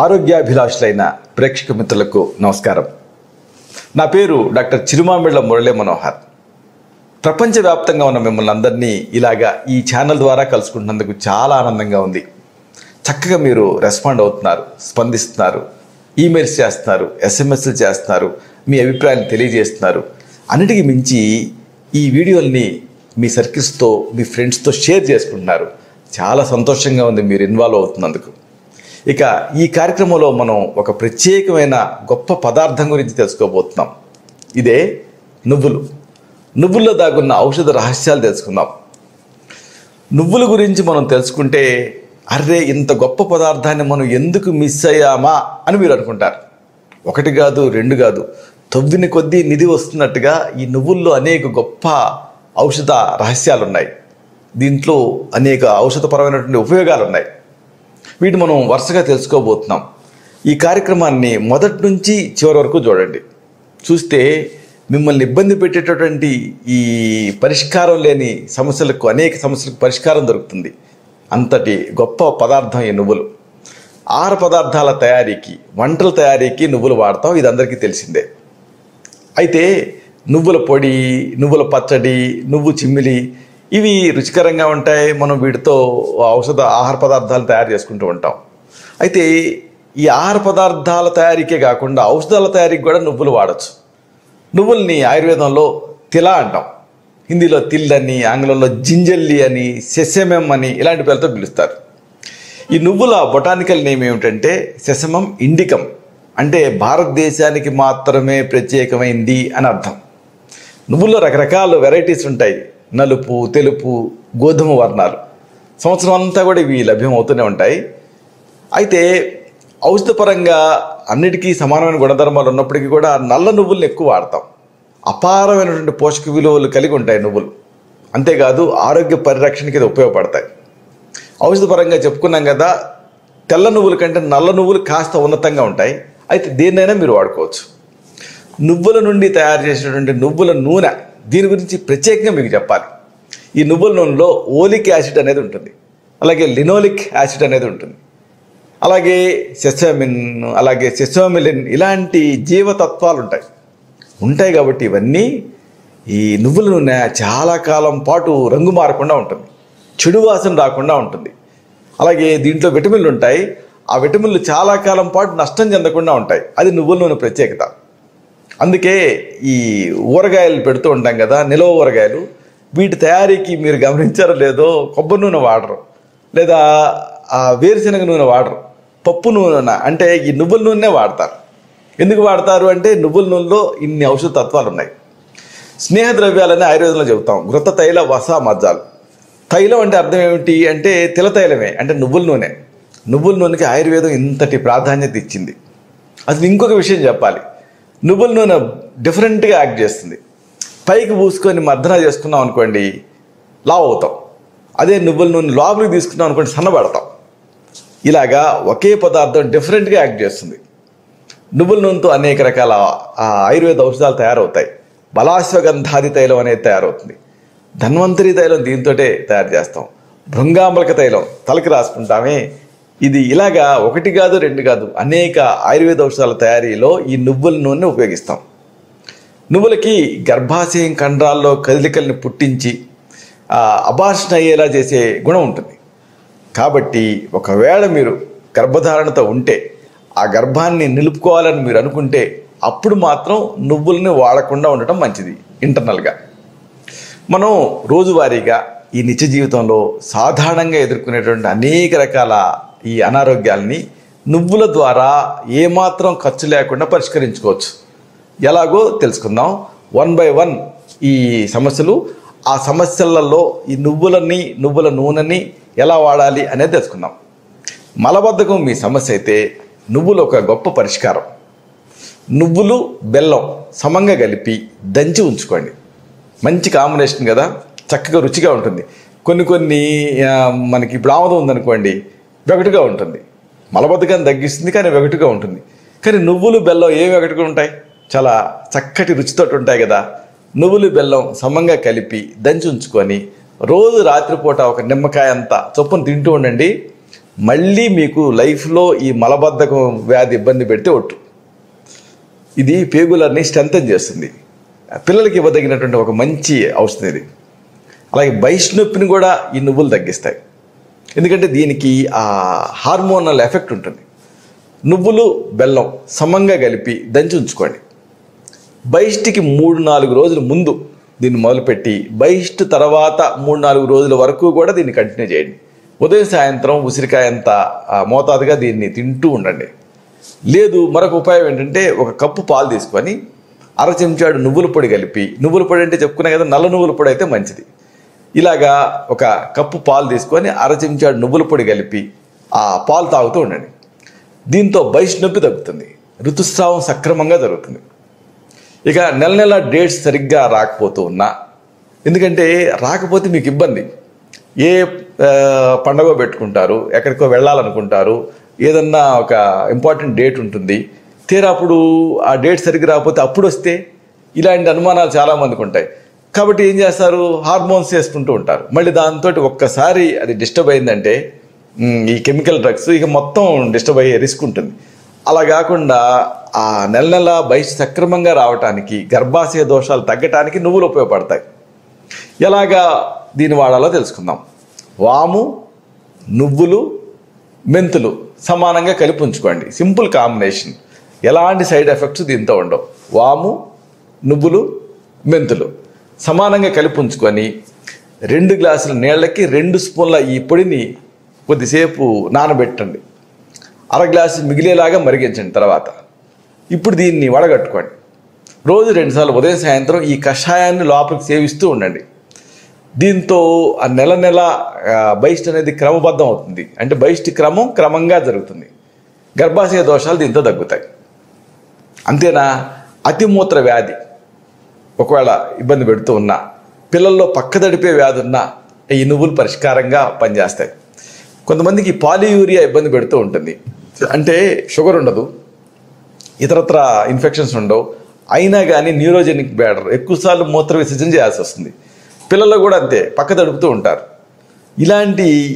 ఆరోగ్యాభిలాషులైన ప్రేక్షక మిత్రులకు నమస్కారం. నా పేరు డాక్టర్ చిరుమామిళ్ళ మురళీ మనోహర్. ప్రపంచవ్యాప్తంగా ఉన్న మిమ్మల్ని అందరినీ ఇలాగా ఈ ఛానల్ ద్వారా కలుసుకుంటున్నందుకు చాలా ఆనందంగా ఉంది. చక్కగా మీరు రెస్పాండ్ అవుతున్నారు, స్పందిస్తున్నారు, ఈమెయిల్స్ చేస్తున్నారు, ఎస్ఎంఎస్లు చేస్తున్నారు, మీ అభిప్రాయాన్ని తెలియజేస్తున్నారు. అన్నిటికీ మించి ఈ వీడియోల్ని మీ సర్కిల్స్తో, మీ ఫ్రెండ్స్తో షేర్ చేసుకుంటున్నారు. చాలా సంతోషంగా ఉంది మీరు ఇన్వాల్వ్ అవుతున్నందుకు. ఇక ఈ కార్యక్రమంలో మనం ఒక ప్రత్యేకమైన గొప్ప పదార్థం గురించి తెలుసుకోబోతున్నాం. ఇదే నువ్వులు. నువ్వుల్లో దాగున్న ఔషధ రహస్యాలు తెలుసుకుందాం. నువ్వుల గురించి మనం తెలుసుకుంటే అర్రే ఇంత గొప్ప పదార్థాన్ని మనం ఎందుకు మిస్ అయ్యామా అని మీరు అనుకుంటారు. ఒకటి కాదు, రెండు కాదు, తవ్విన కొద్దీ నిధి వస్తున్నట్టుగా ఈ నువ్వుల్లో అనేక గొప్ప ఔషధ రహస్యాలు ఉన్నాయి. దీంట్లో అనేక ఔషధపరమైనటువంటి ఉపయోగాలు ఉన్నాయి. వీటిని మనం వరుసగా తెలుసుకోబోతున్నాం. ఈ కార్యక్రమాన్ని మొదటి నుంచి చివరి వరకు చూడండి. చూస్తే మిమ్మల్ని ఇబ్బంది పెట్టేటటువంటి ఈ పరిష్కారం లేని సమస్యలకు, అనేక సమస్యలకు పరిష్కారం దొరుకుతుంది. అంతటి గొప్ప పదార్థం ఈ నువ్వులు. ఆహార పదార్థాల తయారీకి, వంటల తయారీకి నువ్వులు వాడతాం. ఇది అందరికీ తెలిసిందే. అయితే నువ్వుల పొడి, నువ్వుల పచ్చడి, నువ్వు చిమ్మిలి ఇవి రుచికరంగా ఉంటాయి. మనం వీటితో ఆహార పదార్థాలు తయారు చేసుకుంటూ ఉంటాం. అయితే ఈ ఆహార పదార్థాల తయారీకే కాకుండా ఔషధాల తయారీకి కూడా నువ్వులు వాడచ్చు. నువ్వుల్ని ఆయుర్వేదంలో తిల అంటాం. హిందీలో తిల్ అని, ఆంగ్లంలో జింజల్లి అని, సెసెమమ్ అని ఇలాంటి పేర్లతో పిలుస్తారు. ఈ నువ్వుల బొటానికల్ నేమ్ ఏమిటంటే సెసమమ్ ఇండికమ్. అంటే భారతదేశానికి మాత్రమే ప్రత్యేకమైంది అని అర్థం. నువ్వుల్లో రకరకాల వెరైటీస్ ఉంటాయి. నలుపు, తెలుపు, గోధుమ వర్ణాలు. సంవత్సరం అంతా కూడా ఇవి లభ్యం అవుతూనే ఉంటాయి. అయితే ఔషధపరంగా అన్నిటికీ సమానమైన గుణధర్మాలు ఉన్నప్పటికీ కూడా నల్ల నువ్వుల్ని ఎక్కువ వాడతాం. అపారమైనటువంటి పోషక విలువలు కలిగి ఉంటాయి నువ్వులు. అంతేకాదు ఆరోగ్య పరిరక్షణకి ఇది ఉపయోగపడతాయి. ఔషధపరంగా చెప్పుకున్నాం కదా, తెల్ల నువ్వుల కంటే నల్ల నువ్వులు కాస్త ఉన్నతంగా ఉంటాయి. అయితే దేన్నైనా మీరు వాడుకోవచ్చు. నువ్వుల నుండి తయారు చేసినటువంటి నువ్వుల నూనె, దీని గురించి ప్రత్యేకంగా మీకు చెప్పాలి. ఈ నువ్వుల నూనెలో ఓలిక్ యాసిడ్ అనేది ఉంటుంది, అలాగే లినోలిక్ యాసిడ్ అనేది ఉంటుంది, అలాగే సెసమిన్, అలాగే సెసోమిలిన్ ఇలాంటి జీవతత్వాలు ఉంటాయి కాబట్టి ఇవన్నీ ఈ నువ్వుల నూనె చాలా కాలం పాటు రంగు మారకుండా ఉంటుంది, చెడు వాసన రాకుండా ఉంటుంది. అలాగే దీంట్లో విటమిన్లు ఉంటాయి. ఆ విటమిన్లు చాలా కాలం పాటు నష్టం చెందకుండా ఉంటాయి. అది నువ్వుల నూనె ప్రత్యేకత. అందుకే ఈ ఊరగాయలు పెడుతూ ఉంటాం కదా, నిలవ ఊరగాయలు, వీటి తయారీకి మీరు గమనించారో లేదో కొబ్బరి నూనె వాడరు, లేదా వేరుశనగ నూనె వాడరు, పప్పు నూనె అంటే ఈ నువ్వుల నూనె వాడతారు. ఎందుకు వాడతారు అంటే నువ్వుల నూనెలో ఇన్ని ఔషధ తత్వాలు ఉన్నాయి. స్నేహ ద్రవ్యాలని ఆయుర్వేదంలో చెబుతాం. ఘృత తైల వస మజ్జాలు. తైలం అంటే అర్థం ఏమిటి అంటే తిల తైలమే, అంటే నువ్వుల నూనె. నువ్వుల నూనెకి ఆయుర్వేదం ఇంతటి ప్రాధాన్యత ఇచ్చింది. అసలు ఇంకొక విషయం చెప్పాలి. నువ్వుల నూనె డిఫరెంట్గా యాక్ట్ చేస్తుంది. పైకి పూసుకొని మర్దన చేసుకున్నాం అనుకోండి, లావు అవుతాం. అదే నువ్వుల నూనె లోపలికి తీసుకున్నాం అనుకోండి, సన్నబడతాం. ఇలాగా ఒకే పదార్థం డిఫరెంట్గా యాక్ట్ చేస్తుంది. నువ్వుల నూనెతో అనేక రకాల ఆయుర్వేద ఔషధాలు తయారవుతాయి. బలాశ్వగంధాది తైలం అనేది తయారవుతుంది. ధన్వంతరి తైలం దీంతోటే తయారు చేస్తాం. భృంగాంబలక తైలం తలకి రాసుకుంటామే. ఇది ఇలాగా ఒకటి కాదు, రెండు కాదు, అనేక ఆయుర్వేద ఔషధాల తయారీలో ఈ నువ్వుల నూనె ఉపయోగిస్తాం. నువ్వులకి గర్భాశయం కండరాల్లో కదలికల్ని పుట్టించి అబార్షన్ అయ్యేలా చేసే గుణం ఉంటుంది. కాబట్టి ఒకవేళ మీరు గర్భధారణతో ఉంటే, ఆ గర్భాన్ని నిలుపుకోవాలని మీరు అనుకుంటే, అప్పుడు మాత్రం నువ్వుల్ని వాడకుండా ఉండటం మంచిది. ఇంటర్నల్గా మనం రోజువారీగా ఈ నిత్య జీవితంలో సాధారణంగా ఎదుర్కొనేటువంటి అనేక రకాల ఈ అనారోగ్యాలని నువ్వుల ద్వారా ఏమాత్రం ఖర్చు లేకుండా పరిష్కరించుకోవచ్చు. ఎలాగో తెలుసుకుందాం. 1 by 1 ఈ సమస్యలు, ఆ సమస్యలలో ఈ నువ్వుల నూనెని ఎలా వాడాలి అనేది తెలుసుకుందాం. మలబద్ధకం మీ సమస్య అయితే నువ్వులు ఒక గొప్ప పరిష్కారం. నువ్వులు, బెల్లం సమంగా కలిపి దంచి ఉంచుకోండి. మంచి కాంబినేషన్ కదా, చక్కగా రుచిగా ఉంటుంది. కొన్ని మనకి ఇప్పుడు ఆముదం ఉందనుకోండి, వెగటుగా ఉంటుంది. మలబద్ధకాన్ని తగ్గిస్తుంది, కానీ వెగటుగా ఉంటుంది. కానీ నువ్వులు, బెల్లం ఏం వెగటుగా ఉంటాయి, చాలా చక్కటి రుచితో ఉంటాయి కదా. నువ్వులు, బెల్లం సమంగా కలిపి దంచి ఉంచుకొని రోజు రాత్రిపూట ఒక నిమ్మకాయ అంతా చొప్పున తింటూ ఉండండి. మళ్ళీ మీకు లైఫ్లో ఈ మలబద్ధకం వ్యాధి ఇబ్బంది పెడితే ఒట్టు. ఇది పేగులన్నీ స్ట్రెంథన్ చేస్తుంది. పిల్లలకి ఇవ్వదగినటువంటి ఒక మంచి ఔషధం ఇది. అలాగే బైష్నొప్పిని కూడా ఈ నువ్వులు తగ్గిస్తాయి. ఎందుకంటే దీనికి ఆ హార్మోనల్ ఎఫెక్ట్ ఉంటుంది. నువ్వులు బెల్లం సమంగా కలిపి దంచి ఉంచుకోండి. బహిష్టికి 3-4 రోజుల ముందు దీన్ని మొదలుపెట్టి బహిష్ట్ తర్వాత 3-4 రోజుల వరకు కూడా దీన్ని కంటిన్యూ చేయండి. ఉదయం సాయంత్రం ఉసిరికాయంత మోతాదుగా దీన్ని తింటూ ఉండండి. లేదు మరొక ఉపాయం ఏంటంటే, ఒక కప్పు పాలు తీసుకొని 1/2 చెంచాడు నువ్వుల పొడి కలిపి, నువ్వుల పొడి అంటే చెప్పుకునే కదా, నల్ల నువ్వుల పొడి అయితే మంచిది. ఇలాగా ఒక కప్పు పాలు తీసుకొని 1/2 చెంచాడు నువ్వుల పొడి కలిపి ఆ పాలు తాగుతూ ఉండండి. దీంతో బహిష్నొప్పి తగ్గుతుంది, ఋతుస్రావం సక్రమంగా జరుగుతుంది. ఇక నెల డేట్స్ సరిగ్గా రాకపోతూ ఉన్నా, ఎందుకంటే రాకపోతే మీకు ఇబ్బంది. ఏ పండగ పెట్టుకుంటారు, ఎక్కడికో వెళ్ళాలనుకుంటారు, ఏదన్నా ఒక ఇంపార్టెంట్ డేట్ ఉంటుంది, తీరా అప్పుడు ఆ డేట్ సరిగ్గా రాకపోతే అప్పుడు వస్తే, ఇలాంటి అనుమానాలు చాలామందికి ఉంటాయి. కాబట్టి ఏం చేస్తారు, హార్మోన్స్ వేసుకుంటూ ఉంటారు. మళ్ళీ దాంతో ఒక్కసారి అది డిస్టర్బ్ అయిందంటే ఈ కెమికల్ డ్రగ్స్ ఇక మొత్తం డిస్టర్బ్ అయ్యే రిస్క్ ఉంటుంది. అలా కాకుండా ఆ నెల బహిష్టు సక్రమంగా రావటానికి, గర్భాశయ దోషాలు తగ్గటానికి నువ్వులు ఉపయోగపడతాయి. ఎలాగా దీన్ని వాడాలో తెలుసుకుందాం. వాము, నువ్వులు, మెంతులు సమానంగా కలిపి ఉంచుకోండి. సింపుల్ కాంబినేషన్, ఎలాంటి సైడ్ ఎఫెక్ట్స్ దీంతో ఉండవు. వాము, నువ్వులు, మెంతులు సమానంగా కలిపి ఉంచుకొని 2 గ్లాసుల నీళ్ళకి 2 స్పూన్ల ఈ పొడిని కొద్దిసేపు నానబెట్టండి. 1/2 గ్లాసు మిగిలేలాగా మరిగించండి. తర్వాత ఇప్పుడు దీన్ని వడగట్టుకోండి. రోజు 2 సార్లు ఉదయం సాయంత్రం ఈ కషాయాన్ని లోపలికి సేవిస్తూ ఉండండి. దీంతో ఆ నెల బహిష్ట్ అనేది క్రమబద్ధం అవుతుంది. అంటే బహిష్ట్ క్రమంగా జరుగుతుంది. గర్భాశయ దోషాలు దీంతో తగ్గుతాయి. అంతేనా, అతిమూత్ర వ్యాధి ఒకవేళ ఇబ్బంది పెడుతూ ఉన్నా, పిల్లల్లో పక్కదడిపే వ్యాధి ఉన్నా ఈ నువ్వులు పరిష్కారంగా పనిచేస్తాయి. కొంతమందికి పాలియూరియా ఇబ్బంది పెడుతూ ఉంటుంది. అంటే షుగర్ ఉండదు, ఇతరత్ర ఇన్ఫెక్షన్స్ ఉండవు, అయినా కానీ న్యూరోజెనిక్ బ్యాడర్ ఎక్కువసార్లు మూత్ర విసర్జన చేయాల్సి వస్తుంది. పిల్లల్లో కూడా అంతే, పక్క తడుపుతూ ఉంటారు.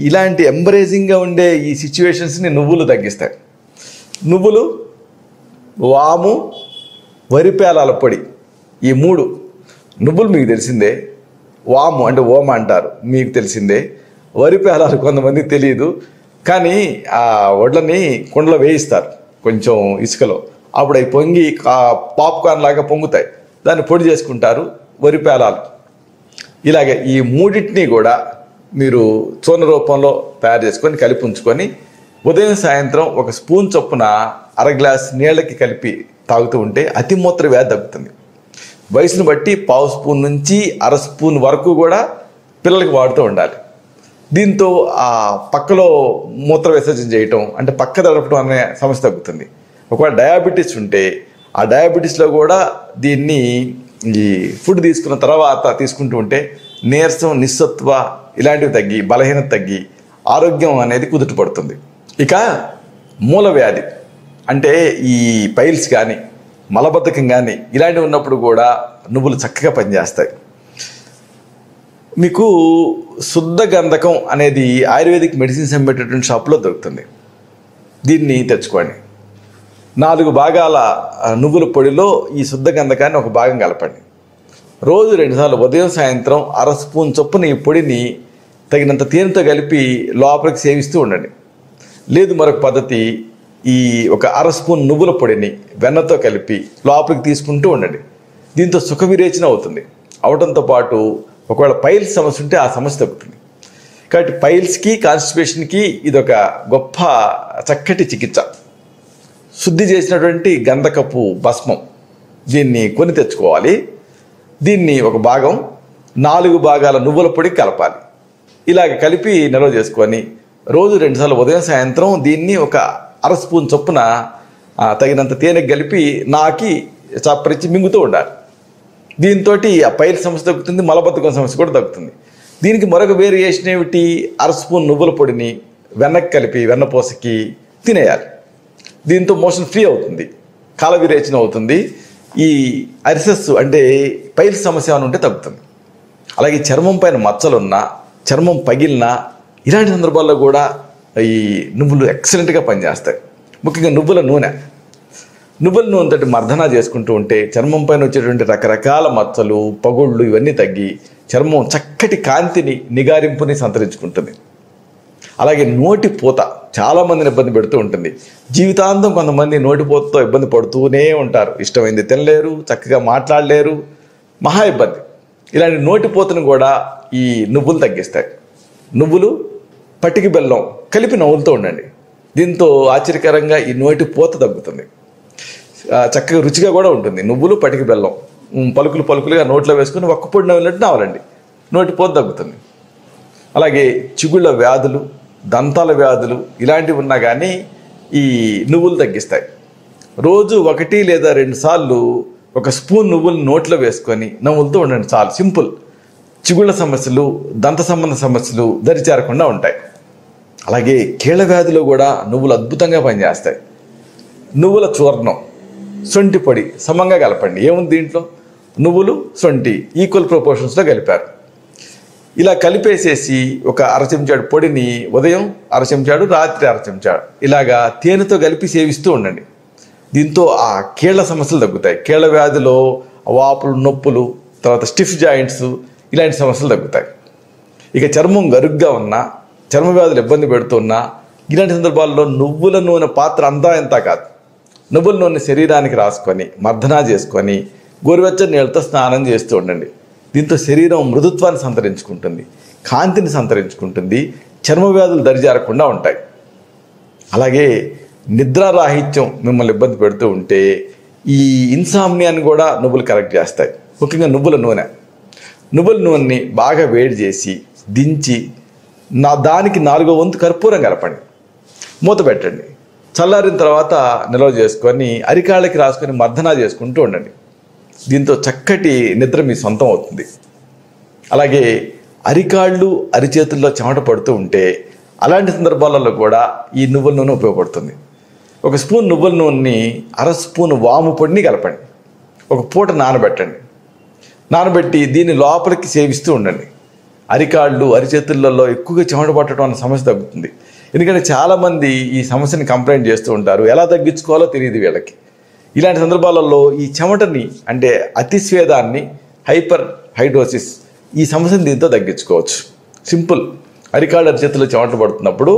ఇలాంటి ఎంబరేజింగ్గా ఉండే ఈ సిచ్యువేషన్స్ని నువ్వులు తగ్గిస్తాయి. నువ్వులు, వాము, వరిపేలాల పొడి, ఈ 3 నువ్వులు మీకు తెలిసిందే. వాము అంటే ఓమ అంటారు, మీకు తెలిసిందే. వరిపేలాలు కొంతమందికి తెలియదు, కానీ ఆ వడ్లని కుండలో వేయిస్తారు కొంచెం ఇసుకలో, అప్పుడు అవి పొంగి పాప్కార్న్ లాగా పొంగుతాయి, దాన్ని పొడి చేసుకుంటారు. వరిపేలాలు ఇలాగే ఈ 3టిని కూడా మీరు చూర్ణ రూపంలో తయారు చేసుకొని కలిపి ఉంచుకొని ఉదయం సాయంత్రం 1 స్పూన్ చొప్పున 1/2 గ్లాస్ నీళ్ళకి కలిపి తాగుతూ ఉంటే అతిమూత్ర వ్యాధి తగ్గుతుంది. వయసును బట్టి 1/2 స్పూన్ నుంచి 1/2 స్పూన్ వరకు కూడా పిల్లలకి వాడుతూ ఉండాలి. దీంతో ఆ పక్కలో మూత్ర విసర్జన చేయటం అంటే పక్క దడపడం అనే సమస్య తగ్గుతుంది. ఒకవేళ డయాబెటీస్ ఉంటే ఆ డయాబెటీస్లో కూడా దీన్ని ఈ ఫుడ్ తీసుకున్న తర్వాత తీసుకుంటూ ఉంటే నీరసం, నిస్సత్వ ఇలాంటివి తగ్గి, బలహీనత తగ్గి ఆరోగ్యం అనేది కుదుట పడుతుంది. ఇక మూల వ్యాధి అంటే ఈ పైల్స్ కానీ మలబద్ధకం కానీ ఇలాంటివి ఉన్నప్పుడు కూడా నువ్వులు చక్కగా పనిచేస్తాయి. మీకు శుద్ధ గంధకం అనేది ఆయుర్వేదిక్ మెడిసిన్స్ అమ్మేటటువంటి షాప్లో దొరుకుతుంది. దీన్ని తెచ్చుకోండి. 4 భాగాల నువ్వుల పొడిలో ఈ శుద్ధ గంధకాన్ని 1 భాగం కలపండి. రోజు 2 సార్లు ఉదయం సాయంత్రం 1/2 స్పూన్ చొప్పున ఈ పొడిని తగినంత తేనెతో కలిపి లోపలికి సేవిస్తూ ఉండండి. లేదు మరొక పద్ధతి, ఈ 1/2 స్పూన్ నువ్వుల పొడిని వెన్నతో కలిపి లోపలికి తీసుకుంటూ ఉండండి. దీంతో సుఖ విరేచన అవుతుంది. అవడంతో పాటు ఒకవేళ పైల్స్ సమస్య ఉంటే ఆ సమస్య తగ్గుతుంది. కాబట్టి పైల్స్కి, కాన్స్టిపేషన్కి ఇదొక గొప్ప చక్కటి చికిత్స. శుద్ధి చేసినటువంటి గంధకపు భస్మం దీన్ని కొని తెచ్చుకోవాలి. దీన్ని 1 భాగం 4 భాగాల నువ్వుల పొడి కలపాలి. ఇలాగ కలిపి నిల్వ చేసుకొని రోజు 2 సార్లు ఉదయం సాయంత్రం దీన్ని 1/2 స్పూన్ చొప్పున తగినంత తేనె కలిపి నాకి చప్పరించి మింగుతూ ఉండాలి. దీంతో ఆ పైల్ సమస్య తగ్గుతుంది, మలబద్ధకం సమస్య కూడా తగ్గుతుంది. దీనికి మరొక వేరియేషన్ ఏమిటి, 1/2 స్పూన్ నువ్వుల పొడిని వెన్నకి కలిపి వెన్నపూసకి తినేయాలి. దీంతో మోషన్ ఫ్రీ అవుతుంది, కాల విరేచన అవుతుంది. ఈ అరిసెస్ అంటే పైల్స్ సమస్య అని ఉంటే తగ్గుతుంది. అలాగే చర్మం పైన మచ్చలున్నా, చర్మం పగిలినా ఇలాంటి సందర్భాల్లో కూడా ఈ నువ్వులు ఎక్సలెంట్గా పనిచేస్తాయి. ముఖ్యంగా నువ్వుల నూనె తోటి మర్దన చేసుకుంటూ ఉంటే చర్మం పైన వచ్చేటువంటి రకరకాల మచ్చలు, పగుళ్ళు ఇవన్నీ తగ్గి చర్మం చక్కటి కాంతిని, నిగారింపుని సంతరించుకుంటుంది. అలాగే నోటి పూత చాలామందిని ఇబ్బంది పెడుతూ ఉంటుంది. జీవితాంతం కొంతమంది నోటి పూతతో ఇబ్బంది పడుతూనే ఉంటారు. ఇష్టమైంది తినలేరు, చక్కగా మాట్లాడలేరు, మహా ఇబ్బంది. ఇలాంటి నోటి పూతను కూడా ఈ నువ్వులు తగ్గిస్తాయి. నువ్వులు, పటికి బెల్లం కలిపి నవ్వులుతూ ఉండండి. దీంతో ఆశ్చర్యకరంగా ఈ నోటి పూత తగ్గుతుంది. చక్కగా రుచిగా కూడా ఉంటుంది. నువ్వులు, పటికి బెల్లం పలుకులుగా నోట్లో వేసుకుని ఒక్క పొడి నవ్వినట్టు నవ్వాలండి. నోటి పూత తగ్గుతుంది. అలాగే చిగుళ్ళ వ్యాధులు, దంతాల వ్యాధులు ఇలాంటివి ఉన్నా కానీ ఈ నువ్వులు తగ్గిస్తాయి. రోజు 1 లేదా 2 సార్లు 1 స్పూన్ నువ్వులు నోట్లో వేసుకొని నవ్వులతో ఉండండి, చాలు. సింపుల్. చిగుళ్ళ సమస్యలు, దంత సంబంధ సమస్యలు దరిచేరకుండా ఉంటాయి. అలాగే కీళ్ళ వ్యాధిలో కూడా నువ్వులు అద్భుతంగా పనిచేస్తాయి. నువ్వుల చూర్ణం, సొంటి పొడి సమంగా కలపండి. ఏముంది దీంట్లో? నువ్వులు, సొంటి ఈక్వల్ ప్రపోర్షన్స్లో కలిపారు. ఇలా కలిపేసేసి ఒక 1/2 చెంచాడు పొడిని ఉదయం 1/2 చెంచాడు, రాత్రి 1/2 చెంచాడు ఇలాగా తేనెతో కలిపి సేవిస్తూ ఉండండి. దీంతో ఆ కీళ్ల సమస్యలు తగ్గుతాయి. కీళ్ల వ్యాధిలో వాపులు, నొప్పులు, తర్వాత స్టిఫ్ జాయింట్స్ ఇలాంటి సమస్యలు తగ్గుతాయి. ఇక చర్మం గరుగ్గా ఉన్నా, చర్మ వ్యాధులు ఇబ్బంది పెడుతున్నా ఇలాంటి సందర్భాల్లో నువ్వుల నూనె పాత్ర అంతా ఎంత కాదు. నువ్వుల నూనె శరీరానికి రాసుకొని మర్దనా చేసుకొని గోరువెచ్చని నీళ్ళతో స్నానం చేస్తూ ఉండండి. దీంతో శరీరం మృదుత్వాన్ని సంతరించుకుంటుంది, కాంతిని సంతరించుకుంటుంది, చర్మ వ్యాధులు దరిజారకుండా ఉంటాయి. అలాగే నిద్రారాహిత్యం మిమ్మల్ని ఇబ్బంది పెడుతూ ఉంటే ఈ ఇన్సామ్నియాన్ని కూడా నువ్వులు కరెక్ట్ చేస్తాయి. ముఖ్యంగా నువ్వుల నూనెని బాగా వేడి చేసి దించి దానికి 4వ వంతు కర్పూరం కలపండి, మూత పెట్టండి. చల్లారిన తర్వాత నిల్వ చేసుకొని అరికాళ్ళకి రాసుకొని మర్దనా చేసుకుంటూ ఉండండి. దీంతో చక్కటి నిద్ర మీ సొంతం అవుతుంది. అలాగే అరికాళ్ళు, అరిచేతుల్లో చెమట పడుతూ ఉంటే అలాంటి సందర్భాలలో కూడా ఈ నువ్వుల నూనె ఉపయోగపడుతుంది. 1 స్పూన్ నువ్వుల నూనెని 1/2 స్పూన్ వాము పొడిని కలపండి. ఒక పూట నానబెట్టి దీన్ని లోపలికి సేవిస్తూ ఉండండి. అరికాళ్ళు, అరిచేతులలో ఎక్కువగా చెమట పట్టడం అన్న సమస్య తగ్గుతుంది. ఎందుకంటే చాలామంది ఈ సమస్యని కంప్లైంట్ చేస్తూ ఉంటారు. ఎలా తగ్గించుకోవాలో తెలియదు వీళ్ళకి. ఇలాంటి సందర్భాలలో ఈ చెమటని, అంటే అతిస్వేదాన్ని, హైపర్ హైడ్రోసిస్ ఈ సమస్యను దీంతో తగ్గించుకోవచ్చు. సింపుల్. అరికాళ్ళు, అరిచేతుల్లో చెమట పడుతున్నప్పుడు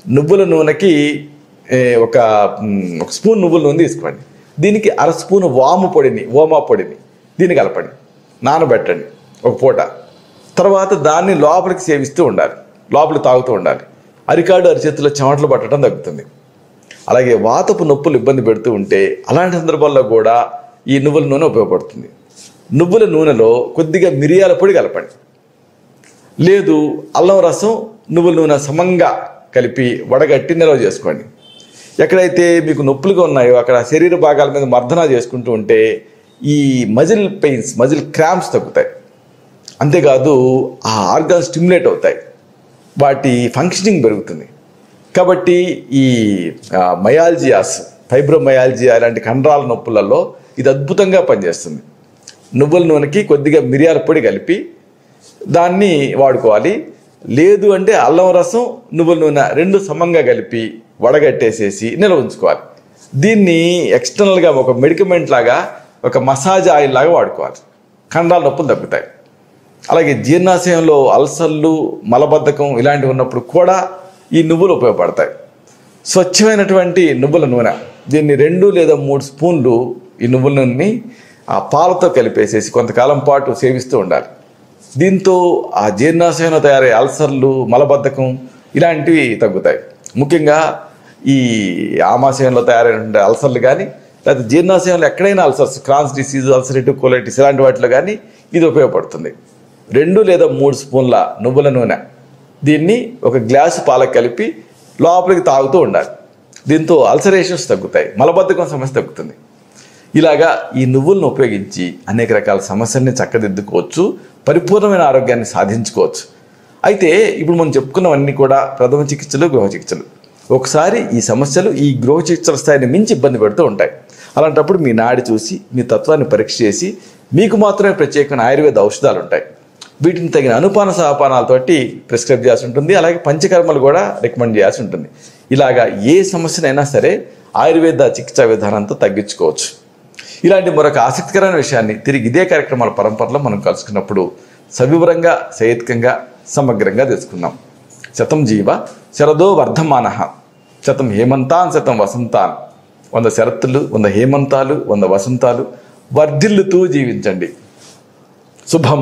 నువ్వుల నూనెకి ఒక స్పూన్ నువ్వుల నూనె తీసుకోండి. దీనికి 1/2 స్పూన్ ఓమా పొడిని దీన్ని కలపండి, నానబెట్టండి ఒక పూట. తర్వాత దాన్ని లోపలికి సేవిస్తూ ఉండాలి, లోపలికి తాగుతూ ఉండాలి. అరికాళ్ళు, అరిచేతుల్లో చెమటలు పట్టడం తగ్గుతుంది. అలాగే వాతపు నొప్పులు ఇబ్బంది పెడుతూ ఉంటే అలాంటి సందర్భాల్లో కూడా ఈ నువ్వుల నూనె ఉపయోగపడుతుంది. నువ్వుల నూనెలో కొద్దిగా మిరియాల పొడి కలపండి, లేదు అల్లం రసం, నువ్వుల నూనె సమంగా కలిపి వడగట్టి నిల్వ చేసుకోండి. ఎక్కడైతే మీకు నొప్పులుగా ఉన్నాయో అక్కడ శరీర భాగాల మీద మర్దనా చేసుకుంటూ ఉంటే ఈ మజిల్ పెయిన్స్, మజిల్ క్రాంప్స్ తగ్గుతాయి. అంతేకాదు ఆ ఆర్గాన్ స్టిమ్యులేట్ అవుతాయి, వాటి ఫంక్షనింగ్ పెరుగుతుంది. కాబట్టి ఈ మయాల్జియాస్, ఫైబ్రోమయాల్జియా ఇలాంటి కండరాల నొప్పులలో ఇది అద్భుతంగా పనిచేస్తుంది. నువ్వుల నూనెకి కొద్దిగా మిరియాల పొడి కలిపి దాన్ని వాడుకోవాలి. లేదు అంటే అల్లం రసం, నువ్వుల నూనె 2 సమంగా కలిపి వడగట్టేసేసి నిల్వ ఉంచుకోవాలి. దీన్ని ఎక్స్టర్నల్గా ఒక మెడికమెంట్ లాగా, ఒక మసాజ్ ఆయిల్ లాగా వాడుకోవాలి. కండరాల నొప్పులు తగ్గుతాయి. అలాగే జీర్ణాశయంలో అల్సర్లు, మలబద్ధకం ఇలాంటివి ఉన్నప్పుడు కూడా ఈ నువ్వులు ఉపయోగపడతాయి. స్వచ్ఛమైనటువంటి నువ్వుల నూనె, దీన్ని 2 లేదా 3 స్పూన్లు ఈ నువ్వుల నూనెని ఆ పాలతో కలిపేసేసి కొంతకాలం పాటు సేవిస్తూ ఉండాలి. దీంతో ఆ జీర్ణాశయంలో తయారయ్యే అల్సర్లు, మలబద్ధకం ఇలాంటివి తగ్గుతాయి. ముఖ్యంగా ఈ ఆమాశయంలో తయారైన అల్సర్లు కానీ, లేకపోతే జీర్ణాశయంలో ఎక్కడైనా ulcers, Crohn's disease, ulcerative colitis ఇలాంటి వాటిలో కానీ ఇది ఉపయోగపడుతుంది. 2 లేదా 3 స్పూన్ల నువ్వుల నూనె దీన్ని ఒక గ్లాసు పాలకు కలిపి లోపలికి తాగుతూ ఉండాలి. దీంతో అల్సరేషన్స్ తగ్గుతాయి, మలబద్ధకం సమస్య తగ్గుతుంది. ఇలాగా ఈ నువ్వులను ఉపయోగించి అనేక రకాల సమస్యల్ని చక్కదిద్దుకోవచ్చు, పరిపూర్ణమైన ఆరోగ్యాన్ని సాధించుకోవచ్చు. అయితే ఇప్పుడు మనం చెప్పుకున్నవన్నీ కూడా ప్రథమ చికిత్సలు, గృహ చికిత్సలు. ఒకసారి ఈ సమస్యలు ఈ గృహ చికిత్సల స్థాయిని మించి ఇబ్బంది పెడుతూ ఉంటాయి. అలాంటప్పుడు మీ నాడి చూసి, మీ తత్వాన్ని పరీక్ష చేసి మీకు మాత్రమే ప్రత్యేకమైన ఆయుర్వేద ఔషధాలు ఉంటాయి. వీటిని తగిన అనుపాన సహపానాలతోటి ప్రిస్క్రైబ్ చేయాల్సి ఉంటుంది. అలాగే పంచకర్మలు కూడా రికమెండ్ చేయాల్సి ఉంటుంది. ఇలాగా ఏ సమస్యనైనా సరే ఆయుర్వేద చికిత్సా విధానంతో తగ్గించుకోవచ్చు. ఇలాంటి మరొక ఆసక్తికరమైన విషయాన్ని తిరిగి ఇదే కార్యక్రమాల పరంపరలో మనం కలుసుకున్నప్పుడు సవివరంగా, సహేతుకంగా, సమగ్రంగా తెలుసుకుందాం. శతం జీవ శరదో వర్ధమానః, శతం హేమంతాన్ శతం వసంతాన్. 100 శరత్తులు, 100 హేమంతాలు, 100 వసంతాలు వర్ధిల్లుతూ జీవించండి. శుభం.